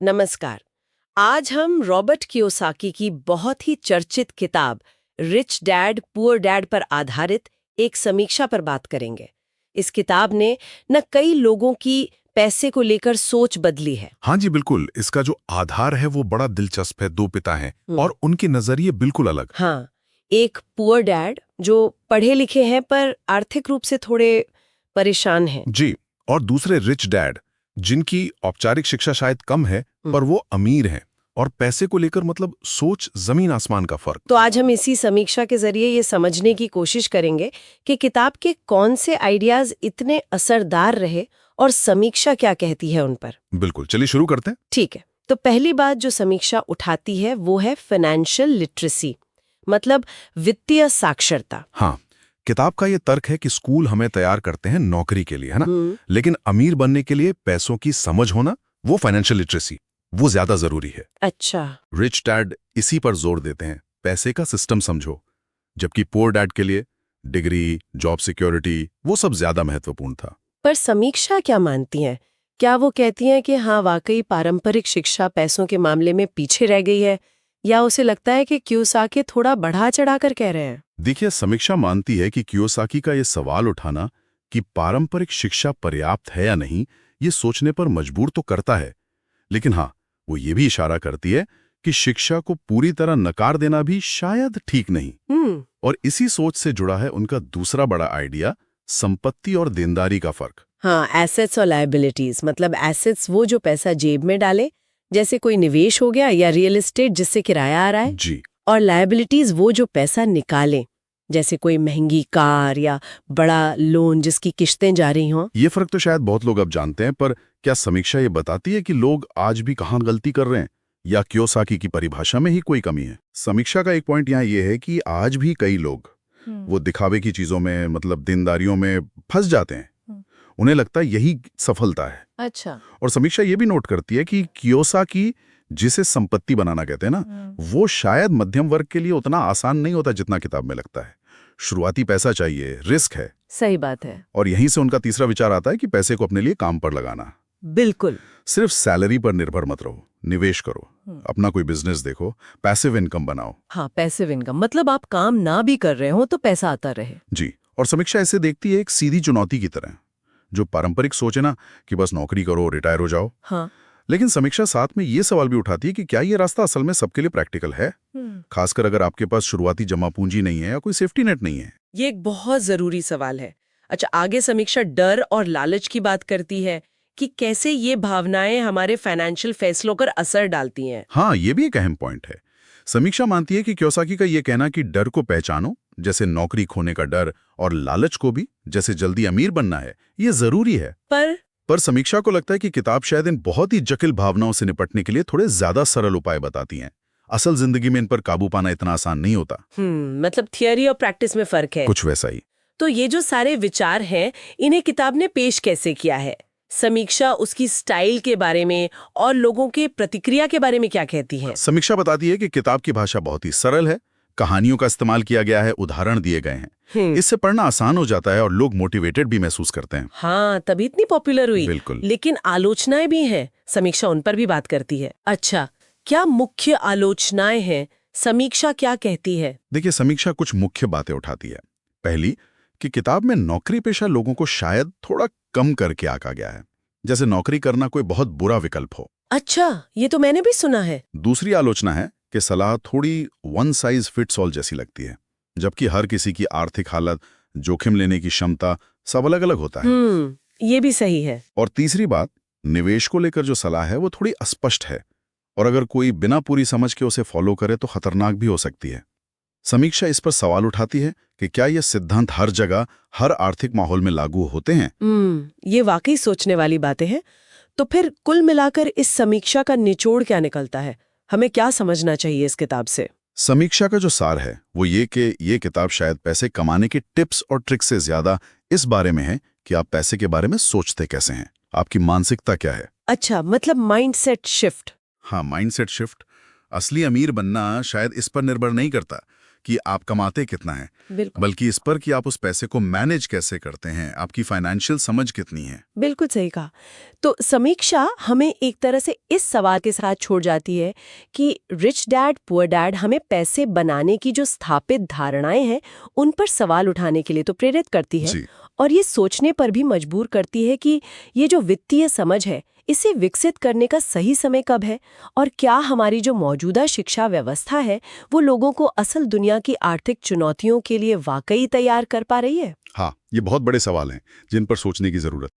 नमस्कार। आज हम रॉबर्ट कियोसाकी की बहुत ही चर्चित किताब रिच डैड पुअर डैड पर आधारित एक समीक्षा पर बात करेंगे। इस किताब ने न कई लोगों की पैसे को लेकर सोच बदली है। हाँ जी बिल्कुल, इसका जो आधार है वो बड़ा दिलचस्प है। दो पिता हैं और उनके नजरिए बिल्कुल अलग। हाँ, एक पुअर डैड जो पढ़े लिखे हैं पर आर्थिक रूप से थोड़े परेशान हैं। जी। और दूसरे रिच डैड, जिनकी औपचारिक शिक्षा शायद कम है पर वो अमीर हैं और पैसे को लेकर मतलब सोच जमीन आसमान का फर्क। तो आज हम इसी समीक्षा के जरिए ये समझने की कोशिश करेंगे कि किताब के कौन से आइडियाज इतने असरदार रहे और समीक्षा क्या कहती है उन पर। बिल्कुल, चलिए शुरू करते हैं। ठीक है, तो पहली बात जो समीक्षा उठाती है वो है फाइनेंशियल लिटरेसी, मतलब वित्तीय साक्षरता। हाँ, किताब का ये तर्क है कि स्कूल हमें तैयार करते हैं नौकरी के लिए, है ना? लेकिन अमीर बनने के लिए पैसों की समझ होना, वो फाइनेंशियल लिटरेसी, वो ज्यादा जरूरी है। अच्छा। रिच डैड इसी पर जोर देते हैं, पैसे का सिस्टम समझो, जबकि पुअर डैड के लिए डिग्री, जॉब सिक्योरिटी, वो सब ज्यादा महत्वपूर्ण था। पर समीक्षा क्या मानती है? क्या वो कहती हैं कि हाँ वाकई पारंपरिक शिक्षा पैसों के मामले में पीछे रह गई है, या उसे लगता है कि कियोसाकी थोड़ा बढ़ा चढ़ाकर कह रहे हैं? देखिए, समीक्षा मानती है कि कियोसाकी का ये सवाल उठाना कि पारंपरिक शिक्षा पर्याप्त है या नहीं, ये सोचने पर मजबूर तो करता है, लेकिन हाँ, वो ये भी इशारा करती है कि शिक्षा को पूरी तरह नकार देना भी शायद ठीक नहीं। और इसी सोच से जुड़ा है उनका दूसरा बड़ा आइडिया, संपत्ति और देनदारी का फर्क। हाँ, एसेट्स और लायबिलिटीज, मतलब एसेट्स वो जो पैसा जेब में डाले, जैसे कोई निवेश हो गया या रियल एस्टेट जिससे किराया आ रहा है, जी। और लायबिलिटीज वो जो पैसा निकाले, जैसे कोई महंगी कार या बड़ा लोन जिसकी किश्तें जा रही हों। ये फर्क तो शायद बहुत लोग अब जानते हैं, पर क्या समीक्षा ये बताती है कि लोग आज भी कहाँ गलती कर रहे हैं, या कियोसाकी की परिभाषा में ही कोई कमी है? समीक्षा का एक पॉइंट यहाँ ये है कि आज भी कई लोग वो दिखावे की चीजों में, मतलब देनदारियों में फंस जाते हैं। उन्हें लगता है यही सफलता है। अच्छा। और समीक्षा ये भी नोट करती है कि कियोसाकी जिसे संपत्ति बनाना कहते हैं ना, वो शायद मध्यम वर्ग के लिए उतना आसान नहीं होता जितना किताब में लगता है। शुरुआती पैसा चाहिए, रिस्क है। सही बात है। और यहीं से उनका तीसरा विचार आता है कि पैसे को अपने लिए काम पर लगाना। बिल्कुल। सिर्फ सैलरी पर निर्भर मत रहो, निवेश करो, अपना कोई बिजनेस देखो, पैसिव इनकम बनाओ। हाँ, पैसिव इनकम, मतलब आप काम ना भी कर रहे हो तो पैसा आता रहे। जी। और समीक्षा ऐसे देखती है एक सीधी चुनौती की तरह। जो पारंपरिक सोच है ना कि बस नौकरी करो, रिटायर हो जाओ। हाँ। लेकिन समीक्षा साथ में ये सवाल भी उठाती है कि क्या ये रास्ता असल में सबके लिए प्रैक्टिकल है, खासकर अगर आपके पास शुरुआती जमा पूंजी नहीं है या कोई सेफ्टी नेट नहीं है। ये एक बहुत जरूरी सवाल है। अच्छा, आगे समीक्षा डर और लालच की बात करती है कि कैसे ये भावनाएं हमारे फाइनेंशियल फैसलों पर असर डालती हैं। हाँ, ये भी एक अहम पॉइंट है। समीक्षा मानती है कि कियोसाकी का ये कहना कि डर को पहचानो, जैसे नौकरी खोने का डर, और लालच को भी, जैसे जल्दी अमीर बनना है, ये जरूरी है। पर समीक्षा को लगता है कि किताब शायद इन बहुत ही जटिल भावनाओं से निपटने के लिए थोड़े ज्यादा सरल उपाय बताती हैं। असल जिंदगी में इन पर काबू पाना इतना आसान नहीं होता। मतलब थियरी और प्रैक्टिस में फर्क है। कुछ वैसा ही। तो ये जो सारे विचार हैं, इन्हें किताब ने पेश कैसे किया है? समीक्षा उसकी स्टाइल के बारे में और लोगों के प्रतिक्रिया के बारे में क्या कहती है? समीक्षा बताती है कि किताब की भाषा बहुत ही सरल है, कहानियों का इस्तेमाल किया गया है, उदाहरण दिए गए हैं। इससे पढ़ना आसान हो जाता है और लोग मोटिवेटेड भी महसूस करते हैं। हाँ, तभी इतनी पॉपुलर हुई। बिल्कुल। लेकिन आलोचनाएं भी हैं, समीक्षा उन पर भी बात करती है। अच्छा, क्या मुख्य आलोचनाएं हैं? समीक्षा क्या कहती है? देखिए, समीक्षा कुछ मुख्य बातें उठाती है। पहली, कि किताब में नौकरी पेशा लोगों को शायद थोड़ा कम करके आंका गया है, जैसे नौकरी करना कोई बहुत बुरा विकल्प हो। अच्छा, ये तो मैंने भी सुना है। दूसरी आलोचना है कि सलाह थोड़ी वन साइज फिट्स ऑल जैसी लगती है, जबकि हर किसी की आर्थिक हालत, जोखिम लेने की क्षमता सब अलग अलग होता है। ये भी सही है। और तीसरी बात, निवेश को लेकर जो सलाह है वो थोड़ी अस्पष्ट है, और अगर कोई बिना पूरी समझ के उसे फॉलो करे तो खतरनाक भी हो सकती है। समीक्षा इस पर सवाल उठाती है कि क्या ये सिद्धांत हर जगह, हर आर्थिक माहौल में लागू होते हैं। ये वाकई सोचने वाली बातें हैं। तो फिर कुल मिलाकर इस समीक्षा का निचोड़ क्या निकलता है? हमें क्या समझना चाहिए इस किताब से? समीक्षा का जो सार है वो ये कि ये किताब शायद पैसे कमाने के टिप्स और ट्रिक्स से ज्यादा इस बारे में है कि आप पैसे के बारे में सोचते कैसे हैं, आपकी मानसिकता क्या है। अच्छा, मतलब माइंडसेट शिफ्ट। हाँ, माइंडसेट शिफ्ट। असली अमीर बनना शायद इस पर निर्भर नहीं करता कि आप कमाते कितना है, बिल्कुल बल्कि इस पर कि आप उस पैसे को मैनेज कैसे करते हैं, आपकी फाइनेंशियल समझ कितनी है। बिल्कुल सही कहा। तो समीक्षा हमें एक तरह से इस सवाल के साथ छोड़ जाती है कि रिच डैड पुअर डैड हमें पैसे बनाने की जो स्थापित धारणाएं हैं उन पर सवाल उठाने के लिए तो प्रेरित करती है, जी और ये सोचने पर भी मजबूर करती है कि ये जो वित्तीय समझ है इसे विकसित करने का सही समय कब है, और क्या हमारी जो मौजूदा शिक्षा व्यवस्था है वो लोगों को असल दुनिया की आर्थिक चुनौतियों के लिए वाकई तैयार कर पा रही है। हाँ, ये बहुत बड़े सवाल हैं जिन पर सोचने की जरूरत